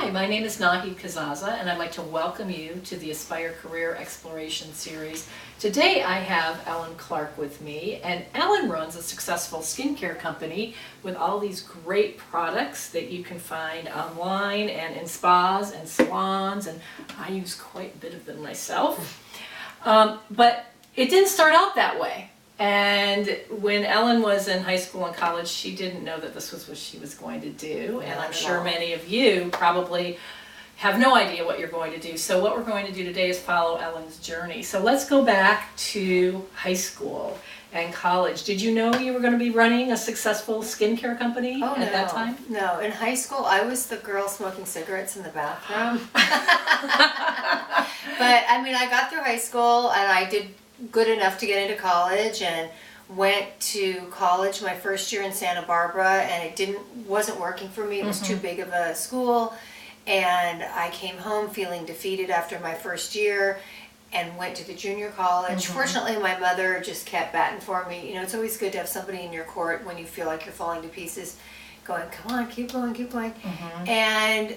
Hi, my name is Nahi Kazaza, and I'd like to welcome you to the Aspire Career Exploration Series. Today I have Ellen Clark with me, and Ellen runs a successful skincare company with all these great products that you can find online and in spas and salons, and I use quite a bit of them myself. But it didn't start out that way. And when Ellen was in high school and college, she didn't know that this was what she was going to do. And I'm sure many of you probably have no idea what you're going to do. So what we're going to do today is follow Ellen's journey. So let's go back to high school and college. Did you know you were going to be running a successful skincare company at that time? No, in high school I was the girl smoking cigarettes in the bathroom. But I mean, I got through high school and I did good enough to get into college and went to college my first year in Santa Barbara, and it wasn't working for me. It was too big of a school, and I came home feeling defeated after my first year and went to the junior college. Fortunately, my mother just kept batting for me. You know, it's always good to have somebody in your court when you feel like you're falling to pieces going, come on, keep going, keep going. And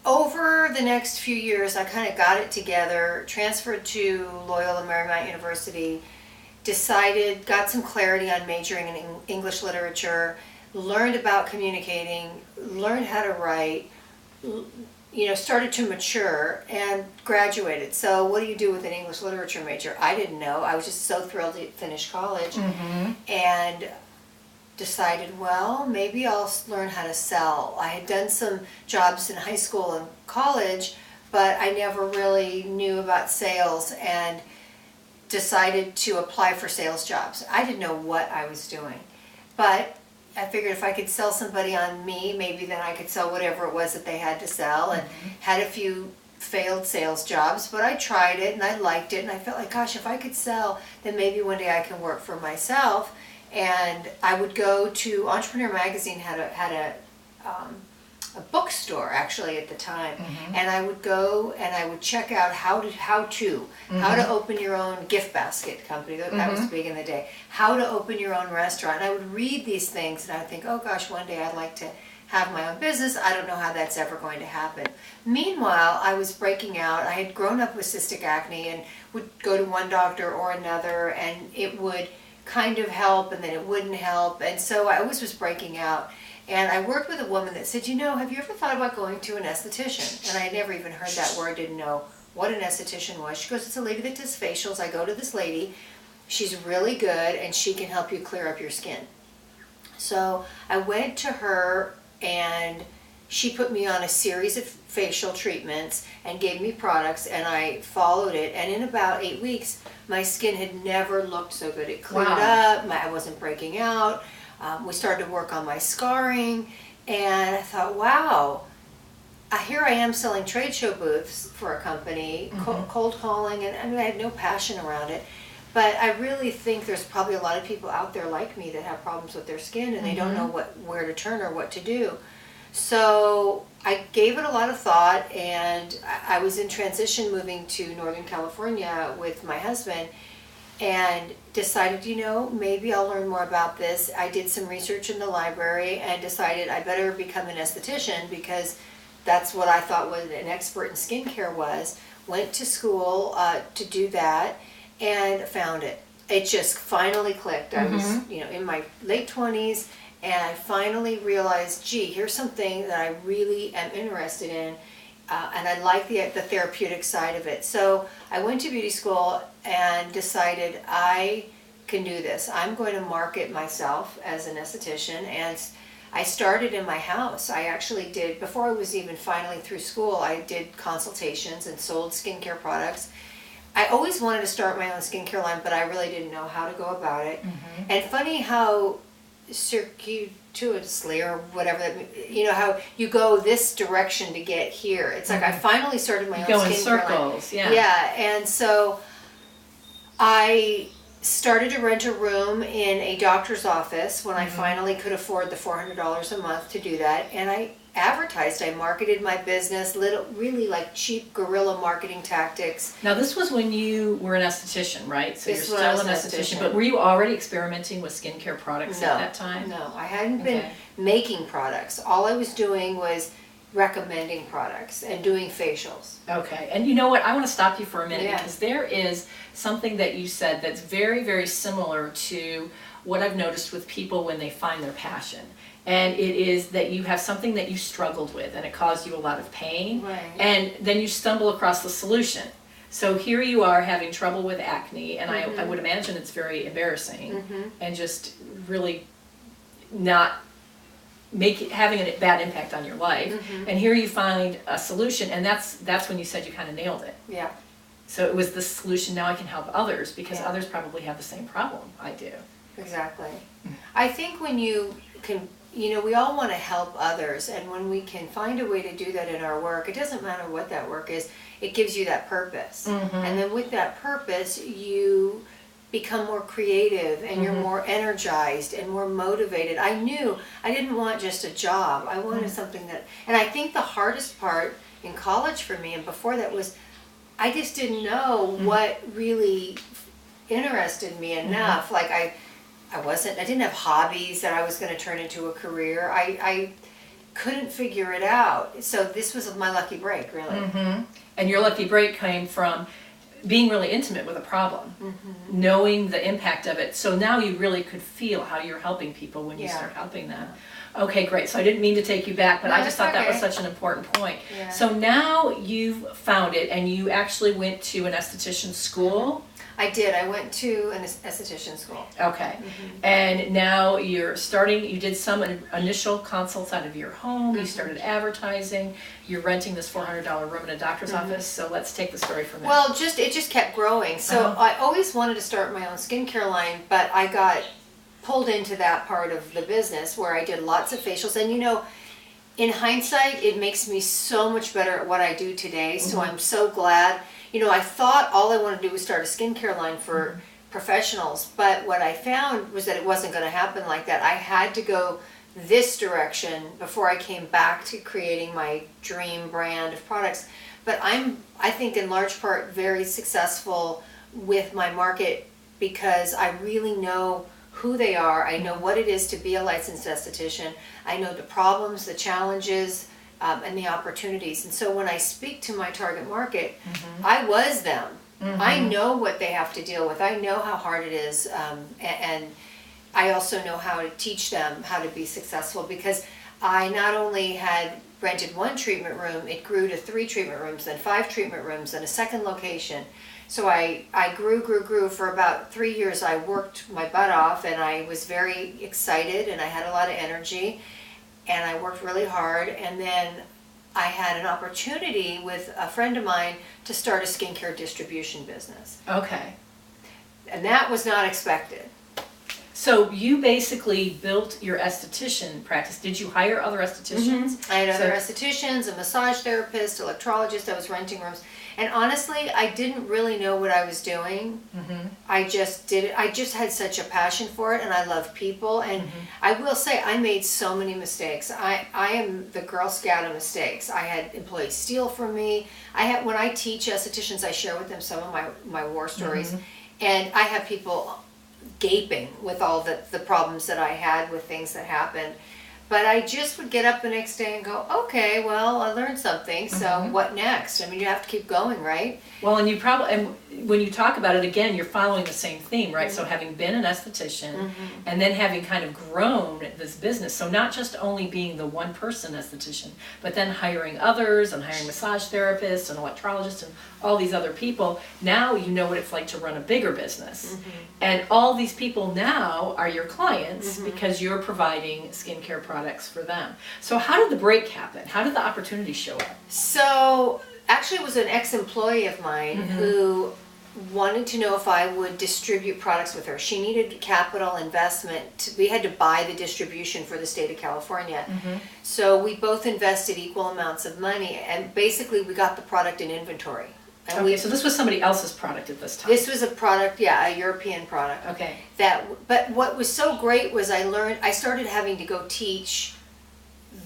over the next few years, I kind of got it together, transferred to Loyola Marymount University, got some clarity on majoring in English literature, learned about communicating, learned how to write, you know, started to mature and graduated. So what do you do with an English literature major? I didn't know. I was just so thrilled to finish college and decided, well, maybe I'll learn how to sell. I had done some jobs in high school and college, but I never really knew about sales and decided to apply for sales jobs. I didn't know what I was doing, but I figured if I could sell somebody on me, maybe then I could sell whatever it was that they had to sell, and had a few failed sales jobs, but I tried it and I liked it, and I felt like, gosh, if I could sell, then maybe one day I can work for myself. And I would go to Entrepreneurial magazine had a bookstore actually at the time, and I would go and I would check out how to open your own gift basket company. That was big in the day. How to open your own restaurant. And I would read these things and I would think, oh gosh, one day I'd like to have my own business. I don't know how that's ever going to happen. Meanwhile, I was breaking out. I had grown up with cystic acne and would go to one doctor or another, and it would kind of help and then it wouldn't help, and so I always was breaking out. And I worked with a woman that said, you know, have you ever thought about going to an esthetician? And I had never even heard that word, didn't know what an esthetician was. She goes, it's a lady that does facials. I go to this lady, she's really good and she can help you clear up your skin. So I went to her and she put me on a series of facial treatments and gave me products, and I followed it, and in about 8 weeks my skin had never looked so good. It cleared up, I wasn't breaking out. We started to work on my scarring, and I thought, wow, here I am selling trade show booths for a company, cold calling, and I mean, I had no passion around it. But I really think there's probably a lot of people out there like me that have problems with their skin, and they don't know where to turn or what to do. So I gave it a lot of thought, and I was in transition moving to Northern California with my husband, and decided, you know, maybe I'll learn more about this. I did some research in the library and decided I better become an esthetician because that's what I thought was an expert in skincare was. Went to school to do that and found it. It just finally clicked. I was, you know, in my late 20s, and I finally realized, gee, here's something that I really am interested in, and I like the therapeutic side of it. So I went to beauty school and decided I can do this. I'm going to market myself as an esthetician, and I started in my house. I actually did, before I was even finally through school, I did consultations and sold skincare products. I always wanted to start my own skincare line, but I really didn't know how to go about it. And funny how circuitously or whatever, you know, how you go this direction to get here. It's like I finally started my own skincare line. Go in circles, Yeah, and so I started to rent a room in a doctor's office when I finally could afford the $400 a month to do that, and I advertised. I marketed my business, really like cheap guerrilla marketing tactics. Now this was when you were an esthetician, right? So This you're was still an esthetician, but were you already experimenting with skincare products at that time? No, I hadn't been making products. All I was doing was recommending products and doing facials. Okay, and you know what? I want to stop you for a minute Yeah. because there is something that you said that's very, very similar to what I've noticed with people when they find their passion. And it is that you have something that you struggled with and it caused you a lot of pain. Right. And then you stumble across the solution. So here you are having trouble with acne, and I would imagine it's very embarrassing and just really not having a bad impact on your life. And here you find a solution, and that's when you said you kind of nailed it. Yeah. So it was the solution, now I can help others because Yeah. others probably have the same problem I do. Exactly. I think when you can, we all want to help others, and when we can find a way to do that in our work, it doesn't matter what that work is, it gives you that purpose. And then with that purpose, you become more creative and you're more energized and more motivated. I knew I didn't want just a job. I wanted something that, and I think the hardest part in college for me and before that was I just didn't know what really interested me enough. Like I didn't have hobbies that I was going to turn into a career. I couldn't figure it out. So this was my lucky break, really. And your lucky break came from being really intimate with a problem, knowing the impact of it. So now you really could feel how you're helping people when you start helping them. Okay, great. So I didn't mean to take you back, but No, I just thought that was okay. such an important point. Yeah. So now you've found it, and you actually went to an esthetician school. I did. I went to an esthetician school. Okay. And now you did some initial consults out of your home, you started advertising, you're renting this $400 room in a doctor's office, so let's take the story from there. Well, it just kept growing. So I always wanted to start my own skincare line, but I got pulled into that part of the business where I did lots of facials. And in hindsight, it makes me so much better at what I do today. So I'm so glad. I thought all I wanted to do was start a skincare line for professionals, but what I found was that it wasn't going to happen like that. I had to go this direction before I came back to creating my dream brand of products. But I think in large part very successful with my market because I really know who they are. I know what it is to be a licensed esthetician. I know the problems, the challenges, and the opportunities. And so when I speak to my target market, I was them. I know what they have to deal with. I know how hard it is. And I also know how to teach them how to be successful because I not only had rented one treatment room, it grew to 3 treatment rooms, then 5 treatment rooms, then a second location. So I grew for about 3 years. I worked my butt off and I was very excited and I had a lot of energy and I worked really hard. And then I had an opportunity with a friend of mine to start a skincare distribution business. Okay. And that was not expected. So you basically built your esthetician practice. Did you hire other estheticians? I had other estheticians, a massage therapist, electrologist. I was renting rooms. And honestly, I didn't really know what I was doing. I just did it. I just had such a passion for it, and I love people. And I will say, I made so many mistakes. I am the Girl Scout of mistakes. I had employees steal from me. When I teach estheticians, I share with them some of my war stories. And I have people gaping with all the problems that I had with things that happened. But I just would get up the next day and go, okay, well, I learned something, so what next? I mean, you have to keep going, right? Well, and when you talk about it again, you're following the same theme, right? So having been an esthetician and then having kind of grown this business, so not just only being the one person esthetician, but then hiring others and hiring massage therapists and electrologists and all these other people. Now you know what it's like to run a bigger business. And all these people now are your clients because you're providing skincare products for them. So how did the break happen? How did the opportunity show up? So actually it was an ex-employee of mine who wanted to know if I would distribute products with her. She needed capital investment. We had to buy the distribution for the state of California. So we both invested equal amounts of money and basically we got the product in inventory. And So this was somebody else's product at this time. This was a product, a European product. Okay. But what was so great was I started having to go teach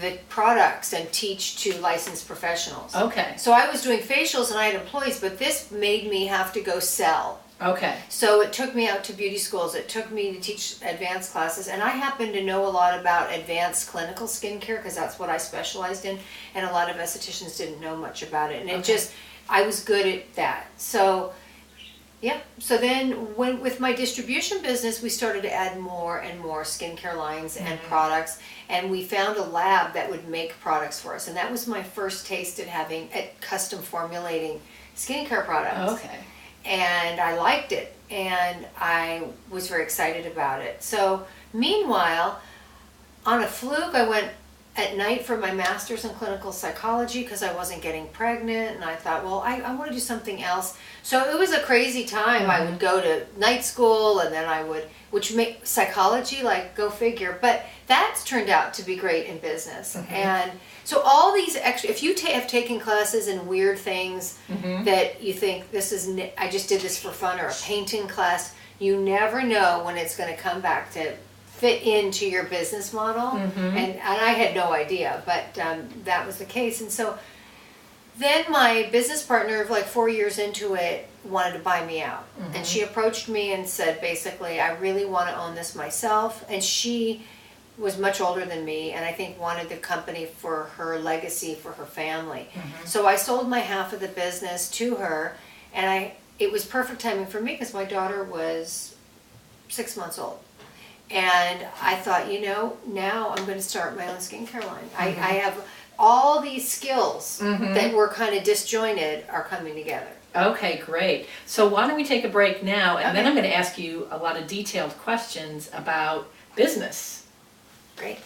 the products and teach to licensed professionals. Okay. So I was doing facials and I had employees, but this made me have to go sell Okay. So it took me out to beauty schools, it took me to teach advanced classes, and I happen to know a lot about advanced clinical skincare because that's what I specialized in, and a lot of estheticians didn't know much about it, and I was good at that. So yeah, so then with my distribution business, we started to add more and more skincare lines and products, and we found a lab that would make products for us, and that was my first taste at custom formulating skincare products. Okay. And I liked it, and I was very excited about it. So meanwhile, on a fluke, I went at night for my master's in clinical psychology because I wasn't getting pregnant, and I thought, well, I want to do something else. So it was a crazy time. I would go to night school, and then which make psychology, like, go figure. But that's turned out to be great in business. And so all these extra, if you have taken classes in weird things that you think I just did this for fun, or a painting class, you never know when it's going to come back to fit into your business model. And I had no idea, but that was the case. And so then my business partner, like 4 years into it, wanted to buy me out. And she approached me and said, basically, I really want to own this myself. And she was much older than me, and I think wanted the company for her legacy, for her family. So I sold my half of the business to her, and it was perfect timing for me because my daughter was 6 months old. And I thought, now I'm going to start my own skincare line. I have all these skills that were kind of disjointed are coming together. Okay, great. So why don't we take a break now, and then Okay. I'm going to ask you a lot of detailed questions about business. Great.